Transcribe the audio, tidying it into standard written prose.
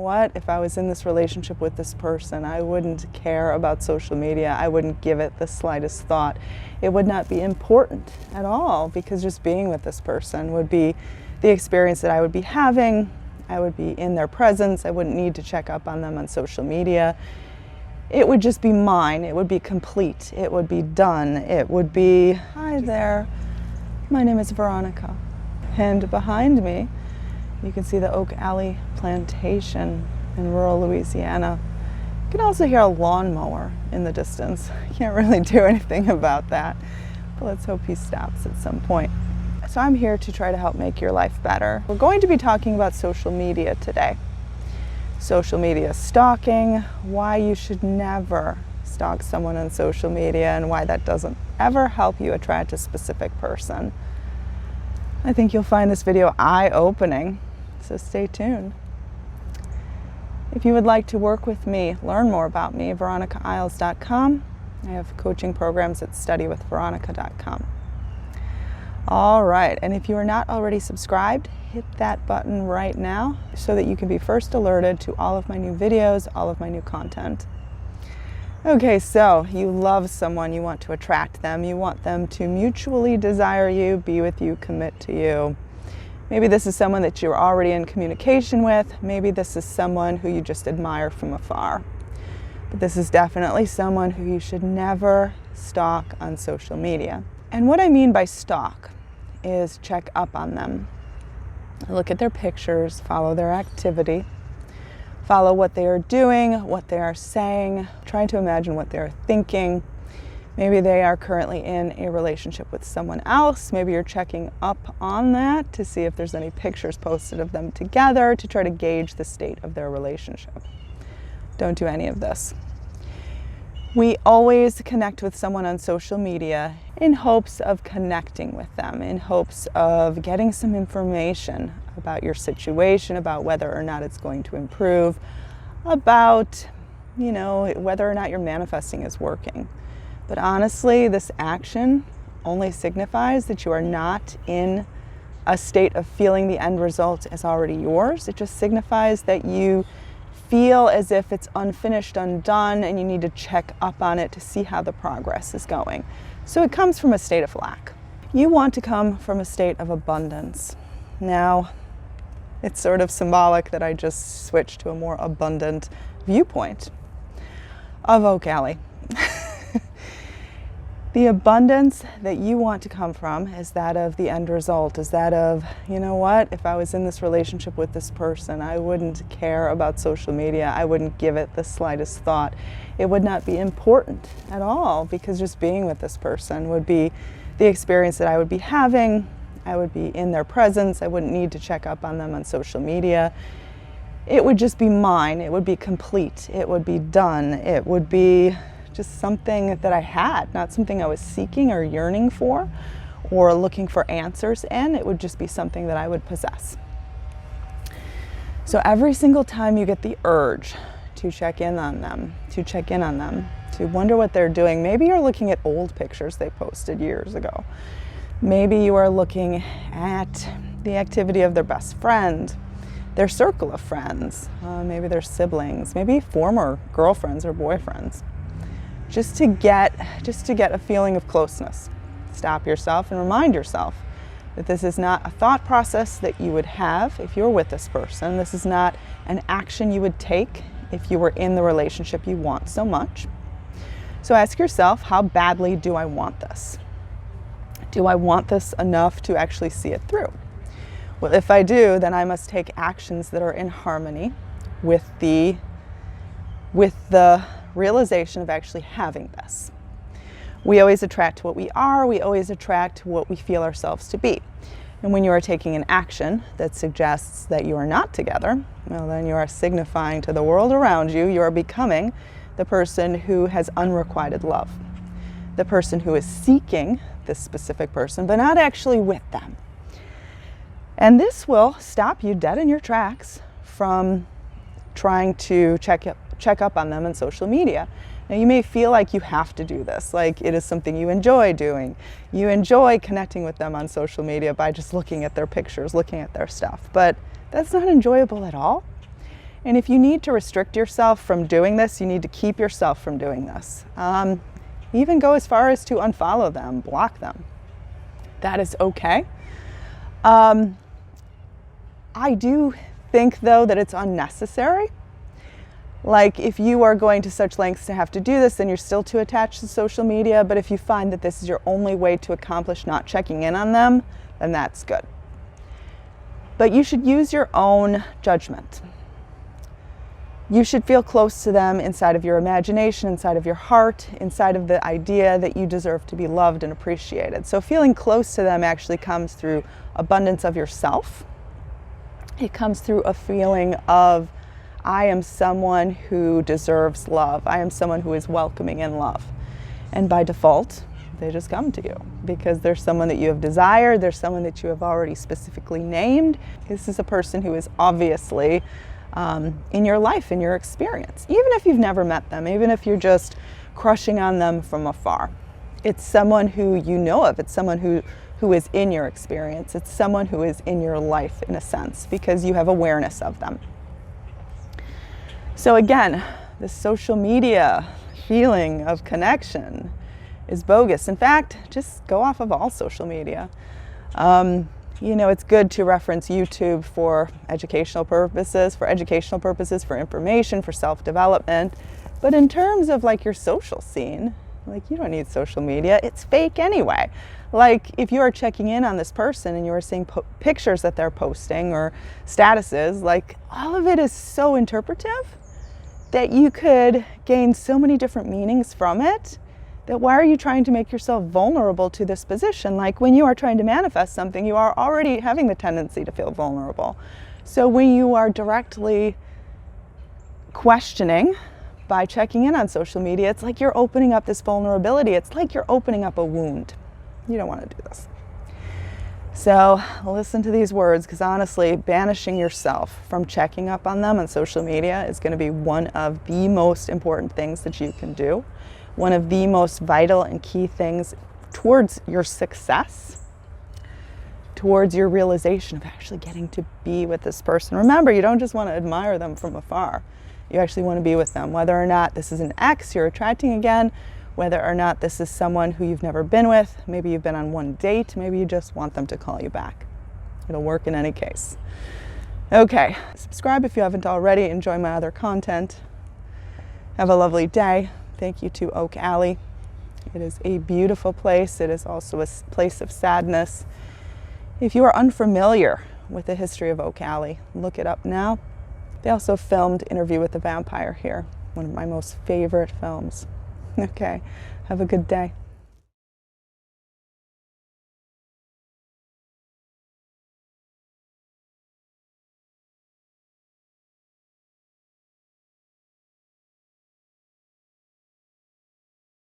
what, if I was in this relationship with this person, I wouldn't care about social media. I wouldn't give it the slightest thought. It would not be important at all, because just being with this person would be the experience that I would be having. I would be in their presence. I wouldn't need to check up on them on social media. It would just be mine. It would be complete. It would be done. It would be, hi there, my name is Veronica. And behind me, you can see the Oak Alley Plantation in rural Louisiana. You can also hear a lawnmower in the distance. I can't really do anything about that, but let's hope he stops at some point. So I'm here to try to help make your life better. We're going to be talking about social media today. Social media stalking, why you should never stalk someone on social media, and why that doesn't ever help you attract a specific person. I think you'll find this video eye-opening, so stay tuned. If you would like to work with me, learn more about me, veronicaisles.com. I have coaching programs at studywithveronica.com. All right, and if you are not already subscribed, hit that button right now so that you can be first alerted to all of my new videos, all of my new content. Okay, so you love someone, you want to attract them, you want them to mutually desire you, be with you, commit to you. Maybe this is someone that you're already in communication with. Maybe this is someone who you just admire from afar. But this is definitely someone who you should never stalk on social media. And what I mean by stalk is check up on them. Look at their pictures, follow their activity, follow what they are doing, what they are saying, try to imagine what they are thinking. Maybe they are currently in a relationship with someone else. Maybe you're checking up on that to see if there's any pictures posted of them together to try to gauge the state of their relationship. Don't do any of this. We always connect with someone on social media in hopes of connecting with them, in hopes of getting some information about your situation, about whether or not it's going to improve, about, whether or not your manifesting is working. But honestly, this action only signifies that you are not in a state of feeling the end result as already yours. It just signifies that you feel as if it's unfinished, undone, and you need to check up on it to see how the progress is going. So it comes from a state of lack. You want to come from a state of abundance. Now, it's sort of symbolic that I just switched to a more abundant viewpoint of Oak Alley. The abundance that you want to come from is that of the end result, is that of, you know what, if I was in this relationship with this person, I wouldn't care about social media. I wouldn't give it the slightest thought. It would not be important at all, because just being with this person would be the experience that I would be having. I would be in their presence. I wouldn't need to check up on them on social media. It would just be mine. It would be complete. It would be done. It would be just something that I had, not something I was seeking or yearning for or looking for answers in. It would just be something that I would possess. So every single time you get the urge to check in on them, to wonder what they're doing, maybe you're looking at old pictures they posted years ago. Maybe you are looking at the activity of their best friend, their circle of friends, maybe their siblings, maybe former girlfriends or boyfriends. Just to get a feeling of closeness. Stop yourself and remind yourself that this is not a thought process that you would have if you're with this person. This is not an action you would take if you were in the relationship you want so much. So ask yourself, how badly do I want this? Do I want this enough to actually see it through? Well, if I do, then I must take actions that are in harmony with the realization of actually having this. We always attract what we are. We always attract what we feel ourselves to be. And when you are taking an action that suggests that you are not together, well, then you are signifying to the world around you, you are becoming the person who has unrequited love. The person who is seeking this specific person, but not actually with them. And this will stop you dead in your tracks from trying to check up on them on social media. Now, you may feel like you have to do this, like it is something you enjoy doing. You enjoy connecting with them on social media by just looking at their pictures, looking at their stuff, but that's not enjoyable at all. And if you need to restrict yourself from doing this, you need to keep yourself from doing this. Even go as far as to unfollow them, block them. That is okay. I do think, though, that it's unnecessary. Like, if you are going to such lengths to have to do this, then you're still too attached to social media. But if you find that this is your only way to accomplish not checking in on them, then that's good. But you should use your own judgment. You should feel close to them inside of your imagination, inside of your heart, inside of the idea that you deserve to be loved and appreciated. So feeling close to them actually comes through abundance of yourself. It comes through a feeling of, I am someone who deserves love. I am someone who is welcoming in love. And by default, they just come to you because there's someone that you have desired. There's someone that you have already specifically named. This is a person who is obviously in your life, in your experience. Even if you've never met them, even if you're just crushing on them from afar. It's someone who you know of. It's someone who is in your experience. It's someone who is in your life, in a sense, because you have awareness of them. So again, the social media feeling of connection is bogus. In fact, just go off of all social media. You know, it's good to reference YouTube for educational purposes, for information, for self-development. But in terms of like your social scene, like, you don't need social media. It's fake anyway. Like, if you are checking in on this person and you are seeing pictures that they're posting or statuses, like, all of it is so interpretive that you could gain so many different meanings from it, that why are you trying to make yourself vulnerable to this position? Like, when you are trying to manifest something, you are already having the tendency to feel vulnerable. So when you are directly questioning by checking in on social media, it's like you're opening up this vulnerability. It's like you're opening up a wound. You don't want to do this. So listen to these words, because honestly, banishing yourself from checking up on them on social media is going to be one of the most important things that you can do. One of the most vital and key things towards your success, towards your realization of actually getting to be with this person. Remember, you don't just want to admire them from afar. You actually want to be with them, whether or not this is an ex you're attracting again, whether or not this is someone who you've never been with. Maybe you've been on one date. Maybe you just want them to call you back. It'll work in any case. Okay, subscribe if you haven't already. Enjoy my other content. Have a lovely day. Thank you to Oak Alley. It is a beautiful place. It is also a place of sadness. If you are unfamiliar with the history of Oak Alley, look it up now. They also filmed Interview with the Vampire here, one of my most favorite films. Okay, have a good day.